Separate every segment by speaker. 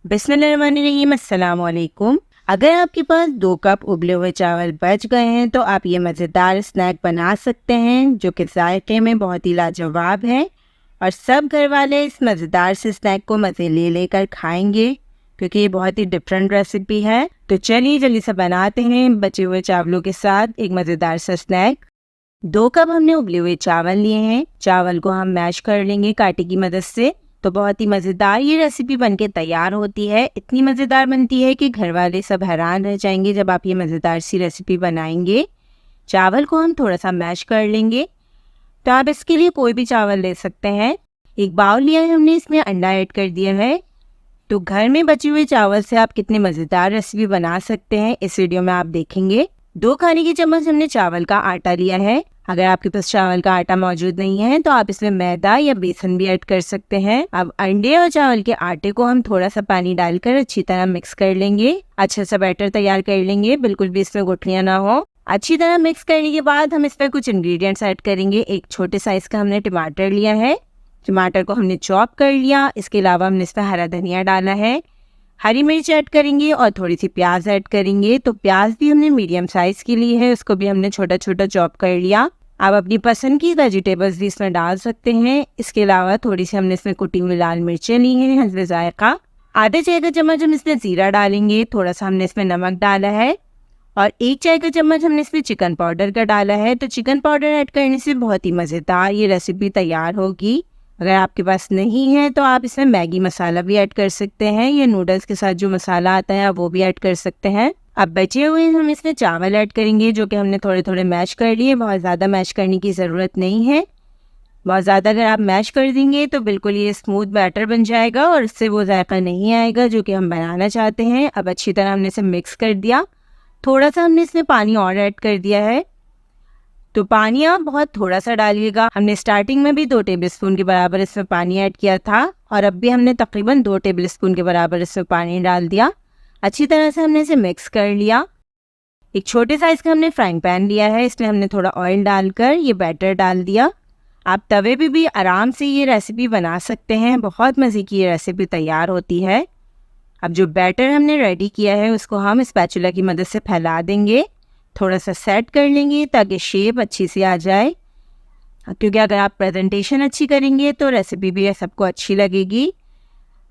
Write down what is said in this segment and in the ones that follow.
Speaker 1: बिस्मिल्लाहिर्रहमानिर्रहीम, अस्सलाम वालेकुम। अगर आपके पास 2 कप उबले हुए चावल बच गए हैं तो आप ये मज़ेदार स्नैक बना सकते हैं जो कि जायके में बहुत ही लाजवाब है और सब घर वाले इस मज़ेदार से स्नैक को मज़े ले लेकर खाएंगे क्योंकि ये बहुत ही डिफरेंट रेसिपी है। तो चलिए जल्दी से बनाते हैं बचे हुए चावलों के साथ एक मज़ेदार सा स्नैक। 2 कप हमने उबले हुए चावल लिए हैं। चावल को हम मैश कर लेंगे कांटे की मदद से। तो बहुत ही मज़ेदार ये रेसिपी बनके तैयार होती है। इतनी मज़ेदार बनती है कि घर वाले सब हैरान रह जाएंगे जब आप ये मज़ेदार सी रेसिपी बनाएंगे। चावल को हम थोड़ा सा मैश कर लेंगे। तो आप इसके लिए कोई भी चावल ले सकते हैं। एक बाउल लिया है हमने, इसमें अंडा ऐड कर दिया है। तो घर में बचे हुए चावल से आप कितने मज़ेदार रेसिपी बना सकते हैं इस वीडियो में आप देखेंगे। 2 खाने की चम्मच हमने चावल का आटा लिया है। अगर आपके पास चावल का आटा मौजूद नहीं है तो आप इसमें मैदा या बेसन भी ऐड कर सकते हैं। अब अंडे और चावल के आटे को हम थोड़ा सा पानी डालकर अच्छी तरह मिक्स कर लेंगे। अच्छा सा बैटर तैयार कर लेंगे, बिल्कुल भी इसमें गुठलियां ना हो। अच्छी तरह मिक्स करने के बाद हम इसमें कुछ इंग्रेडिएंट्स ऐड करेंगे। एक छोटे साइज का हमने टमाटर लिया है। टमाटर को हमने चॉप कर लिया। इसके अलावा हमने इसमें हरा धनिया डाला है। हरी मिर्च ऐड करेंगे और थोड़ी सी प्याज ऐड करेंगे। तो प्याज भी हमने मीडियम साइज की ली है, उसको भी हमने छोटा छोटा चॉप कर लिया। आप अपनी पसंद की वेजिटेबल्स भी इसमें डाल सकते हैं। इसके अलावा थोड़ी सी हमने इसमें कुटी हुई लाल मिर्चें ली हैं हस्बे जायका। आधे चाय का चम्मच हम इसमें जीरा डालेंगे। थोड़ा सा हमने इसमें नमक डाला है और 1 चाय का चम्मच हमने इसमें चिकन पाउडर का डाला है। तो चिकन पाउडर ऐड करने से बहुत ही मज़ेदार ये रेसिपी तैयार होगी। अगर आपके पास नहीं है तो आप इसमें मैगी मसाला भी ऐड कर सकते हैं या नूडल्स के साथ जो मसाला आता है आप वो भी ऐड कर सकते हैं। अब बचे हुए हम इसमें चावल ऐड करेंगे जो कि हमने थोड़े थोड़े मैश कर लिए। बहुत ज़्यादा मैश करने की ज़रूरत नहीं है। बहुत ज़्यादा अगर आप मैश कर देंगे तो बिल्कुल ये स्मूथ बैटर बन जाएगा और इससे वो जायका नहीं आएगा जो कि हम बनाना चाहते हैं। अब अच्छी तरह हमने इसे मिक्स कर दिया। थोड़ा सा हमने इसमें पानी और ऐड कर दिया है। तो पानी आप बहुत थोड़ा सा डालिएगा। हमने स्टार्टिंग में भी 2 टेबलस्पून के बराबर इसमें पानी ऐड किया था और अब भी हमने तकरीबन 2 टेबलस्पून के बराबर इसमें पानी डाल दिया। अच्छी तरह से हमने इसे मिक्स कर लिया। एक छोटे साइज का हमने फ्राइंग पैन लिया है, इसमें हमने थोड़ा ऑयल डालकर ये बैटर डाल दिया। आप तवे पे भी आराम से ये रेसिपी बना सकते हैं। बहुत मज़े की ये रेसिपी तैयार होती है। अब जो बैटर हमने रेडी किया है उसको हम स्पैचुला की मदद से फैला देंगे। थोड़ा सा सेट कर लेंगे ताकि शेप अच्छी सी आ जाए, क्योंकि अगर आप प्रेजेंटेशन अच्छी करेंगे तो रेसिपी भी सबको अच्छी लगेगी।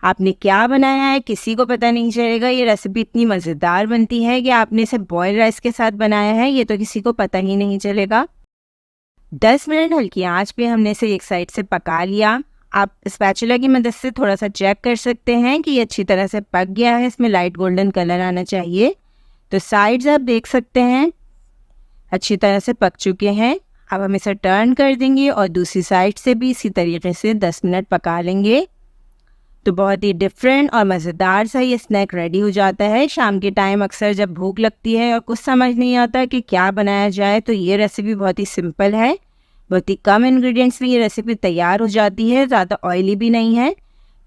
Speaker 1: आपने क्या बनाया है किसी को पता नहीं चलेगा। ये रेसिपी इतनी मज़ेदार बनती है कि आपने इसे बॉयल राइस के साथ बनाया है ये तो किसी को पता ही नहीं चलेगा। 10 मिनट हल्की आंच पे हमने इसे एक साइड से पका लिया। आप स्पैचुला की मदद से थोड़ा सा चेक कर सकते हैं कि ये अच्छी तरह से पक गया है। इसमें लाइट गोल्डन कलर आना चाहिए। तो साइड्स आप देख सकते हैं अच्छी तरह से पक चुके हैं। अब हम इसे टर्न कर देंगे और दूसरी साइड से भी इसी तरीके से 10 मिनट पका लेंगे। तो बहुत ही डिफरेंट और मज़ेदार सा ये स्नैक रेडी हो जाता है। शाम के टाइम अक्सर जब भूख लगती है और कुछ समझ नहीं आता कि क्या बनाया जाए तो ये रेसिपी बहुत ही सिंपल है। बहुत ही कम इंग्रेडिएंट्स में ये रेसिपी तैयार हो जाती है। ज़्यादा ऑयली भी नहीं है,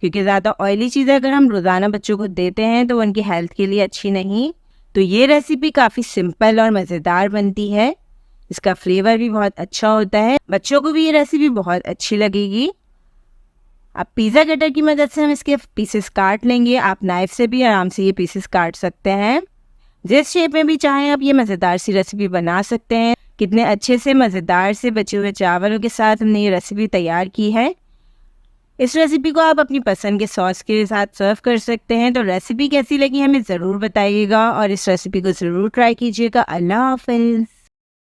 Speaker 1: क्योंकि ज़्यादा ऑयली चीज़ें अगर हम रोज़ाना बच्चों को देते हैं तो उनकी हेल्थ के लिए अच्छी नहीं। तो ये रेसिपी काफ़ी सिंपल और मज़ेदार बनती है। इसका फ्लेवर भी बहुत अच्छा होता है। बच्चों को भी ये रेसिपी बहुत अच्छी लगेगी। अब पिज़्ज़ा कटर की मदद से हम इसके पीसेस काट लेंगे। आप नाइफ से भी आराम से ये पीसेस काट सकते हैं। जिस शेप में भी चाहें आप ये मज़ेदार सी रेसिपी बना सकते हैं। कितने अच्छे से मज़ेदार से बचे हुए चावलों के साथ हमने ये रेसिपी तैयार की है। इस रेसिपी को आप अपनी पसंद के सॉस के साथ सर्व कर सकते हैं। तो रेसिपी कैसी लगी हमें ज़रूर बताइएगा और इस रेसिपी को ज़रूर ट्राई कीजिएगा। अल्लाह हाफ़िज़।